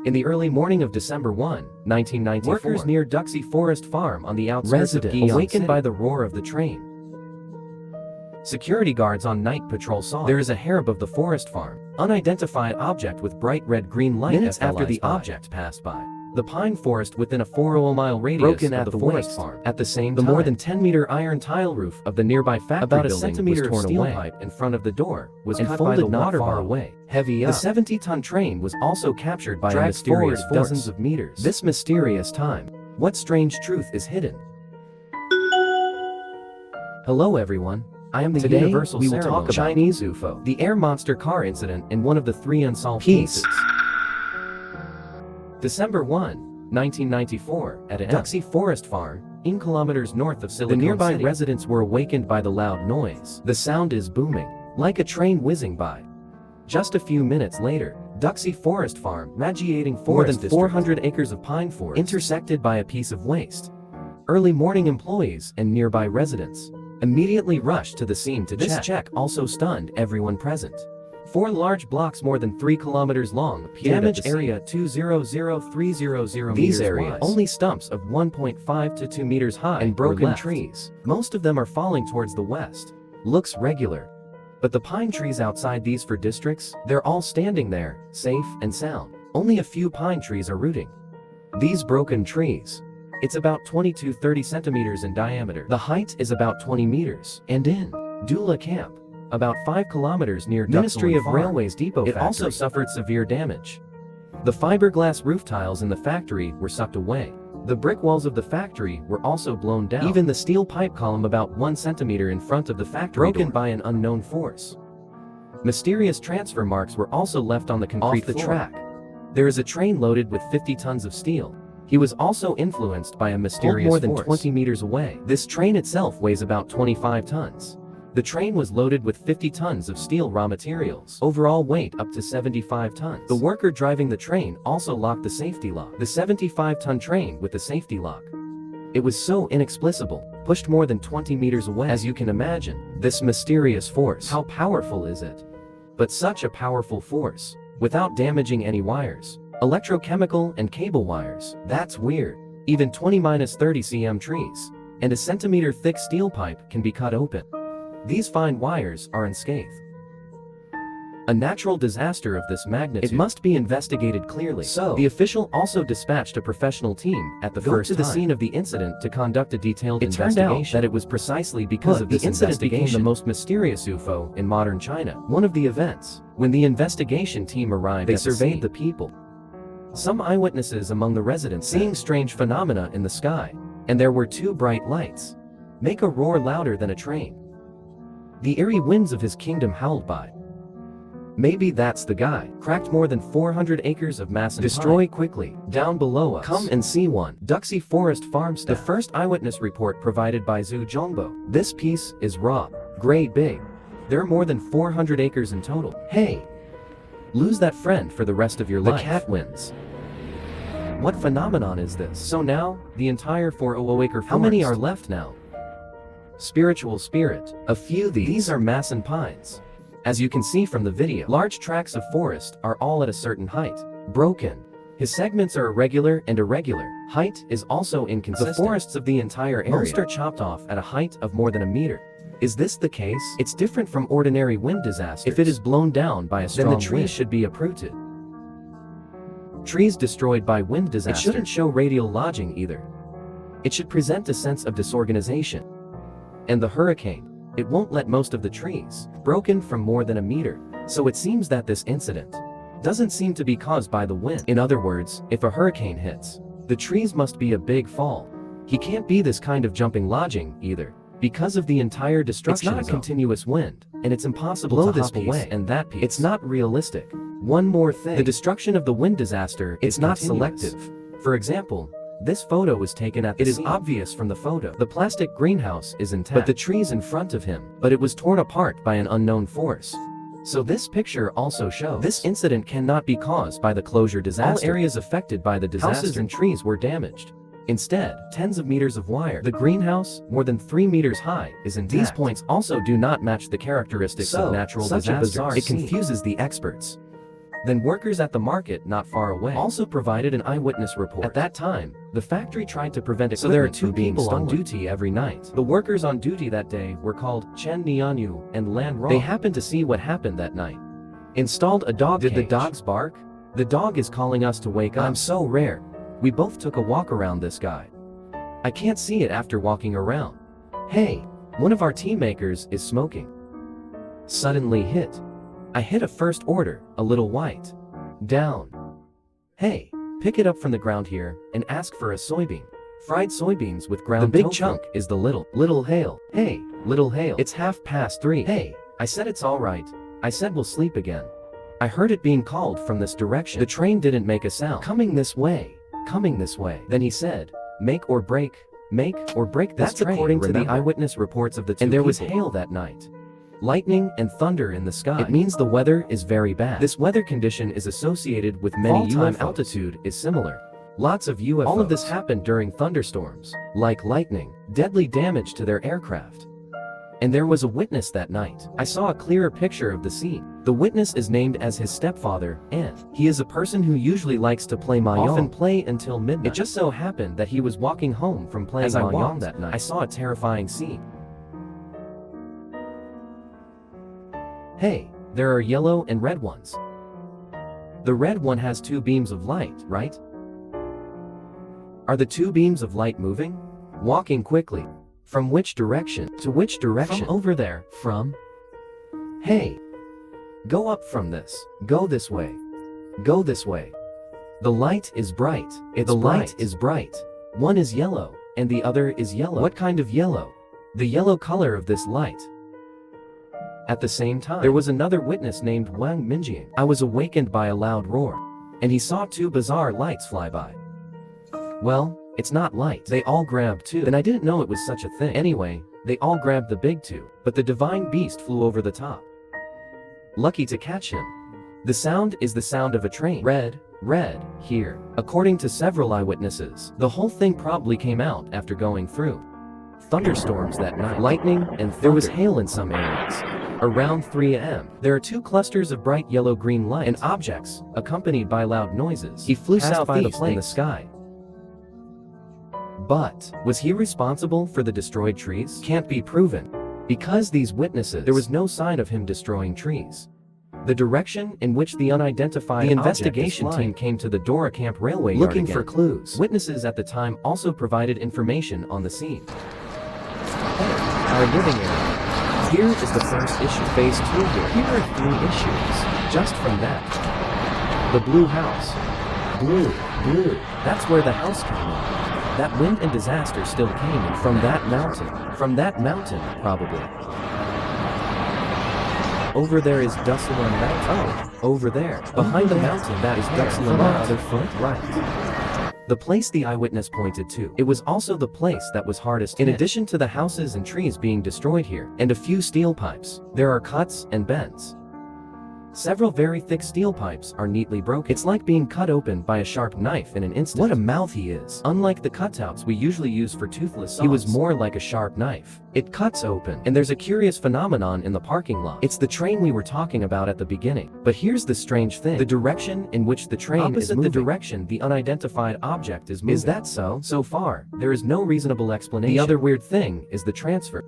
In the early morning of December 1, 1994, workers near Duxie Forest Farm on the outskirts of Guyana awakened by the roar of the train. Security guards on night patrol saw there is a hair above the forest farm, unidentified object with bright red-green light. Minutes after the object passed by the pine forest within a 4-mile radius broken at the forest farm. At the same time, the more than 10-meter iron tile roof of the nearby factory about a centimeter of steel pipe in front of the door was cut by the water far away. Heavy up. The 70-ton train was also captured by a mysterious force dozens of meters. This mysterious time. What strange truth is hidden? Hello everyone. I am the Universal we will talk about Chinese UFO, the air monster car incident in one of the 3 unsolved cases. December 1, 1994, at a Duxie Forest Farm, 8 kilometers north of Silicon City. The nearby residents were awakened by the loud noise. The sound is booming, like a train whizzing by. Just a few minutes later, Duxie Forest Farm, radiating more than 400 acres of pine forest, intersected by a piece of waste. Early morning employees and nearby residents immediately rushed to the scene to check. This check also stunned everyone present. 4 large blocks more than 3 kilometers long appeared damage area 200,300 These areas wide. Only stumps of 1.5 to 2 meters high and broken trees. Most of them are falling towards the west. Looks regular. But the pine trees outside these 4 districts, they're all standing there, safe and sound. Only a few pine trees are rooting. These broken trees, it's about 20 to 30 centimeters in diameter. The height is about 20 meters. And in Dula Camp, about 5 kilometers near Ministry of Railways Depot factory, it also suffered severe damage. The fiberglass roof tiles in the factory were sucked away. The brick walls of the factory were also blown down. Even the steel pipe column about 1 centimeter in front of the factory broken by an unknown force. Mysterious transfer marks were also left on the concrete floor. Off the track, there is a train loaded with 50 tons of steel. He was also influenced by a mysterious force more than 20 meters away. This train itself weighs about 25 tons. The train was loaded with 50 tons of steel raw materials. Overall weight up to 75 tons. The worker driving the train also locked the safety lock. The 75-ton train with the safety lock. It was so inexplicable, pushed more than 20 meters away. As you can imagine, this mysterious force, how powerful is it? But such a powerful force, without damaging any wires, electrochemical and cable wires, that's weird. Even 20-30 cm trees, and a centimeter thick steel pipe can be cut open. These fine wires are unscathed. A natural disaster of this magnitude, it must be investigated clearly. So, the official also dispatched a professional team at the first to the scene of the incident to conduct a detailed investigation. It turned out that it was precisely because of this incident became the most mysterious UFO in modern China. One of the events, when the investigation team arrived, they surveyed the people. Some eyewitnesses among the residents seeing strange phenomena in the sky, and there were 2 bright lights. Make a roar louder than a train. The eerie winds of his kingdom howled by. Maybe that's the guy. Cracked more than 400 acres of mass and destroy pine. Quickly. Down below us. Come and see one. Duxie Forest Farm staff. The first eyewitness report provided by Zhu Zhongbo. This piece is raw, gray big. There are more than 400 acres in total. Hey! Lose that friend for the rest of your life. The cat wins. What phenomenon is this? So now, the entire 400-acre forest. How many are left now? Spiritual spirit. A few these are mass and pines. As you can see from the video, large tracts of forest are all at a certain height. Broken. His segments are irregular and irregular. Height is also inconsistent. The forests of the entire area, most are chopped off at a height of more than a meter. Is this the case? It's different from ordinary wind disasters. If it is blown down by a strong wind, then the trees should be uprooted. Trees destroyed by wind disaster. It shouldn't show radial lodging either. It should present a sense of disorganization. And the hurricane, it won't let most of the trees, broken from more than a meter. So it seems that this incident doesn't seem to be caused by the wind. In other words, if a hurricane hits, the trees must be a big fall. He can't be this kind of jumping lodging either, because of the entire destruction zone. It's not a continuous wind, and it's impossible to hop away and that piece. It's not realistic. One more thing, the destruction of the wind disaster, it's not selective. For example, this photo was taken at the scene. It is obvious from the photo. The plastic greenhouse is intact, but the trees in front of him, but it was torn apart by an unknown force. So this picture also shows this incident cannot be caused by the closure disaster. All areas affected by the disaster, houses and trees were damaged. Instead, tens of meters of wire. The greenhouse, more than 3 meters high, is intact. These points also do not match the characteristics of natural disasters. It confuses the experts. Then workers at the market not far away also provided an eyewitness report. At that time, the factory tried to prevent equipment. So there are two people on duty every night. The workers on duty that day were called Chen Nianyu and Lan Rong. They happened to see what happened that night. Installed a dog cage. Did the dogs bark? The dog is calling us to wake up. I'm so rare. We both took a walk around this guy. I can't see it after walking around. Hey, one of our team makers is smoking. Suddenly hit. I hit a first order, a little white. Down. Hey, pick it up from the ground here and ask for a soybean. Fried soybeans with ground tofu. The big chunk is the little hail. Hey, little hail. It's 3:30. Hey, I said it's all right. I said we'll sleep again. I heard it being called from this direction. The train didn't make a sound. Coming this way. Coming this way. Then he said, make or break this train. That's according to the eyewitness reports of the two people. And there was hail that night. Lightning and thunder in the sky. It means the weather is very bad. This weather condition is associated with many UFOs. Altitude is similar. Lots of UFOs. All of this happened during thunderstorms, like lightning, deadly damage to their aircraft. And there was a witness that night. I saw a clearer picture of the scene. The witness is named as his stepfather, and he is a person who usually likes to play mahjong. Often play until midnight. It just so happened that he was walking home from playing mahjong that night. I saw a terrifying scene. Hey, there are yellow and red ones. The red one has two beams of light, right? Are the two beams of light moving? Walking quickly. From which direction to which direction? From over there. From? Hey. Go up from this. Go this way. Go this way. The light is bright. The light is bright. One is yellow, and the other is yellow. What kind of yellow? The yellow color of this light. At the same time, there was another witness named Wang Minjiang. I was awakened by a loud roar, and he saw two bizarre lights fly by. Well, it's not light. They all grabbed two. Then I didn't know it was such a thing. Anyway, they all grabbed the big two, but the divine beast flew over the top. Lucky to catch him. The sound is the sound of a train. Red, here. According to several eyewitnesses, the whole thing probably came out after going through thunderstorms that night. Lightning and thunder. There was hail in some areas. Around 3 a.m., there are two clusters of bright yellow-green lights and objects, accompanied by loud noises. He flew southeast in the sky. But, was he responsible for the destroyed trees? Can't be proven. Because these witnesses, there was no sign of him destroying trees. The direction in which the unidentified investigation team came to the Dora Camp railway yard looking for clues. Witnesses at the time also provided information on the scene. Our living area. Here is the first issue. Phase 2 here. Here are 3 issues. Just from that. The blue house. Blue. That's where the house came in. That wind and disaster still came in from that mountain. From that mountain, probably. Over there is Dusselan Mountain. Oh, over there. Behind the mountain, that is Dusselan Mountain. Right. The place the eyewitness pointed to. It was also the place that was hardest hit. In addition to the houses and trees being destroyed here, and a few steel pipes, there are cuts and bends. Several very thick steel pipes are neatly broken. It's like being cut open by a sharp knife in an instant. What a mouth he is. Unlike the cutouts we usually use for toothless saws, he was more like a sharp knife. It cuts open. And there's a curious phenomenon in the parking lot. It's the train we were talking about at the beginning. But here's the strange thing. The direction in which the train is moving. Opposite the direction the unidentified object is moving. Is that so? So far, there is no reasonable explanation. The other weird thing is the transfer.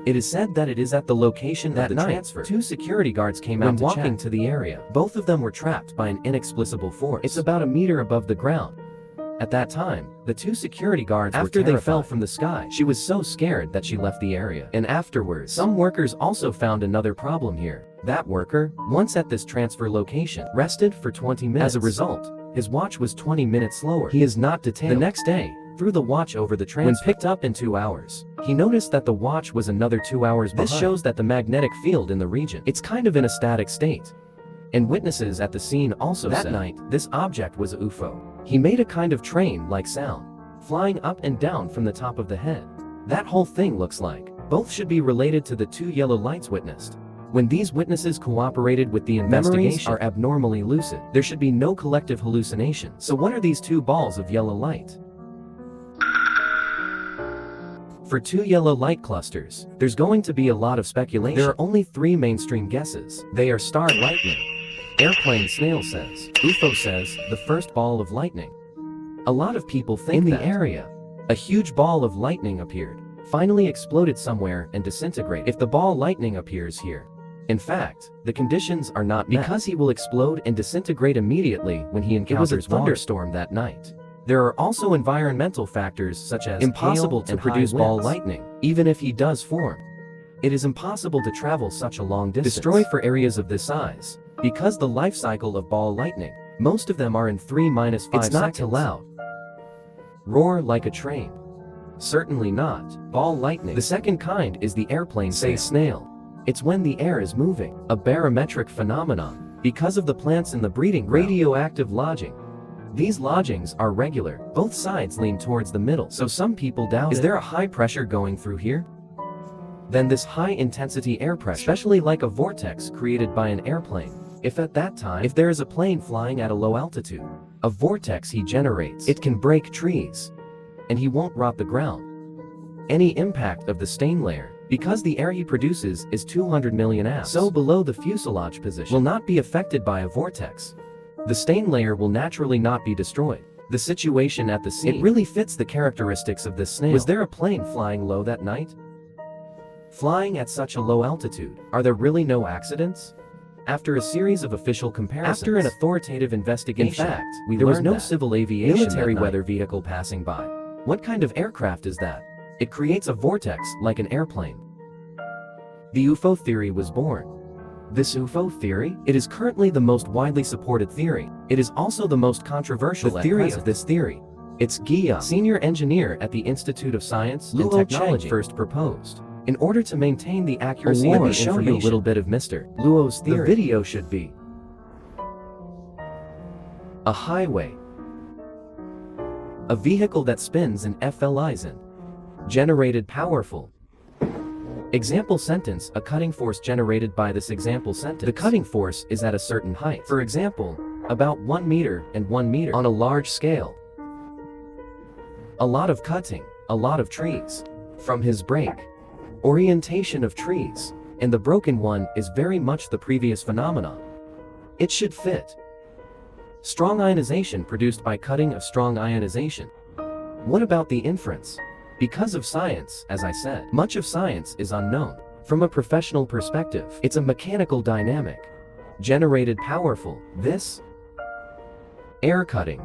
It is said that it is at the location of the transfer. 2 security guards came out walking to the area. Both of them were trapped by an inexplicable force. It's about a meter above the ground. At that time, the 2 security guards were terrified. After they fell from the sky, she was so scared that she left the area. And afterwards, some workers also found another problem here. That worker, once at this transfer location, rested for 20 minutes. As a result, his watch was 20 minutes slower. He is not detained. The next day, threw the watch over the transfer. When picked up in 2 hours, he noticed that the watch was another 2 hours behind. This shows that the magnetic field in the region, it's kind of in a static state. And witnesses at the scene also said that night, this object was a UFO. He made a kind of train-like sound, flying up and down from the top of the head. That whole thing looks like. Both should be related to the 2 yellow lights witnessed. When these witnesses cooperated with the investigation, memories are abnormally lucid. There should be no collective hallucination. So what are these 2 balls of yellow light? For 2 yellow light clusters, there's going to be a lot of speculation. There are only 3 mainstream guesses. They are star lightning, Airplane snail says. UFO says, the first ball of lightning. A lot of people think in the area, a huge ball of lightning appeared, finally exploded somewhere and disintegrated. If the ball lightning appears here, in fact, the conditions are not met, because he will explode and disintegrate immediately when he encounters a thunderstorm that night. There are also environmental factors such as impossible to produce ball lightning, even if he does form. It is impossible to travel such a long distance. Destroy for areas of this size. Because the life cycle of ball lightning, most of them are in 3-5 seconds. It's not too loud. Roar like a train. Certainly not. Ball lightning. The second kind is the airplane snail. It's when the air is moving, a barometric phenomenon, because of the plants in the breeding ground. Radioactive lodging. These lodgings are regular, both sides lean towards the middle, so some people doubt is there a high pressure going through here? Then this high-intensity air pressure, especially like a vortex created by an airplane, if at that time, if there is a plane flying at a low altitude, a vortex he generates, it can break trees, and he won't rot the ground. Any impact of the stain layer, because the air he produces is 200 million amps, so below the fuselage position, will not be affected by a vortex. The stain layer will naturally not be destroyed. The situation at the scene, it really fits the characteristics of this snail. Was there a plane flying low that night? Flying at such a low altitude, are there really no accidents? After a series of official comparisons, after an authoritative investigation, in fact, there was no civil aviation military weather vehicle passing by. What kind of aircraft is that? It creates a vortex like an airplane. The UFO theory was born. This UFO theory, it is currently the most widely supported theory. It is also the most controversial. The theory of this theory, it's Guillaume, senior engineer at the Institute of Science and Technology, first proposed. In order to maintain the accuracy of the information, let me show you a little bit of Mr. Luo's theory. The video should be a highway, a vehicle that spins and FLIs in, generated powerful. Example sentence, a cutting force generated by this example sentence. The cutting force is at a certain height. For example, about 1 meter and 1 meter on a large scale. A lot of cutting, a lot of trees. From his break, orientation of trees, and the broken one is very much the previous phenomenon. It should fit. Strong ionization produced by cutting of strong ionization. What about the inference? Because of science, as I said, much of science is unknown. From a professional perspective, it's a mechanical dynamic. Generated powerful. This air cutting.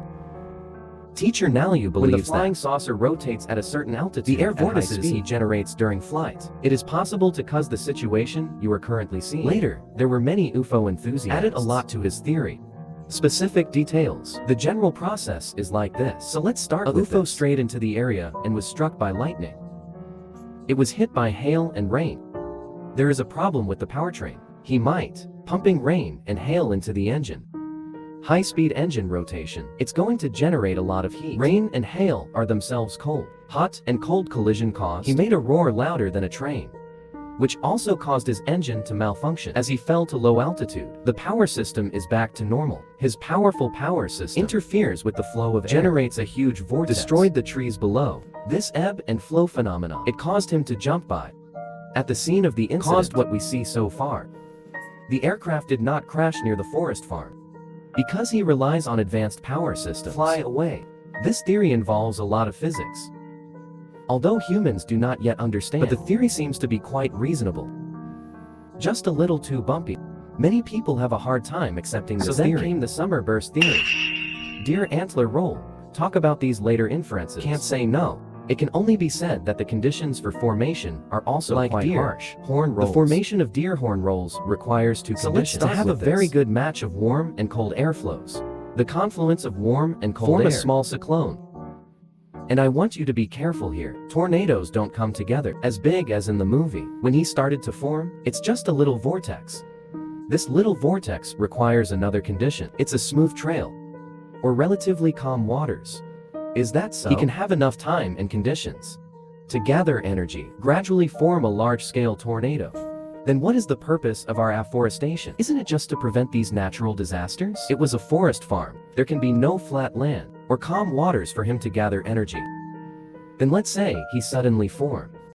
Teacher Nalu believes when the flying saucer rotates at a certain altitude, the air vortices he generates during flight, it is possible to cause the situation you are currently seeing. Later, there were many UFO enthusiasts added a lot to his theory. Specific details. The general process is like this. So let's start with UFO strayed into the area and was struck by lightning. It was hit by hail and rain. There is a problem with the powertrain. He might pumping rain and hail into the engine. High-speed engine rotation, it's going to generate a lot of heat. Rain and hail are themselves cold. Hot and cold collision caused. He made a roar louder than a train, which also caused his engine to malfunction. As he fell to low altitude, the power system is back to normal. His powerful power system interferes with the flow of air, generates a huge vortex, destroyed the trees below. This ebb and flow phenomenon, it caused him to jump by. At the scene of the incident, caused what we see so far. The aircraft did not crash near the forest farm, because he relies on advanced power systems. Fly away. This theory involves a lot of physics, although humans do not yet understand, but the theory seems to be quite reasonable. Just a little too bumpy. Many people have a hard time accepting this theory. So then came the summer burst theory. Dear Antler Roll, talk about these later inferences. Can't say no. It can only be said that the conditions for formation are also like quite harsh. Horn rolls. The formation of deer horn rolls requires two conditions. To have a very good match of warm and cold airflows. The confluence of warm and cold air form a small cyclone. And I want you to be careful here. Tornadoes don't come together as big as in the movie. When he started to form, it's just a little vortex. This little vortex requires another condition. It's a smooth trail, or relatively calm waters. Is that so? He can have enough time and conditions to gather energy, gradually form a large-scale tornado. Then what is the purpose of our afforestation? Isn't it just to prevent these natural disasters? It was a forest farm. There can be no flat land or calm waters for him to gather energy. Then let's say he suddenly formed.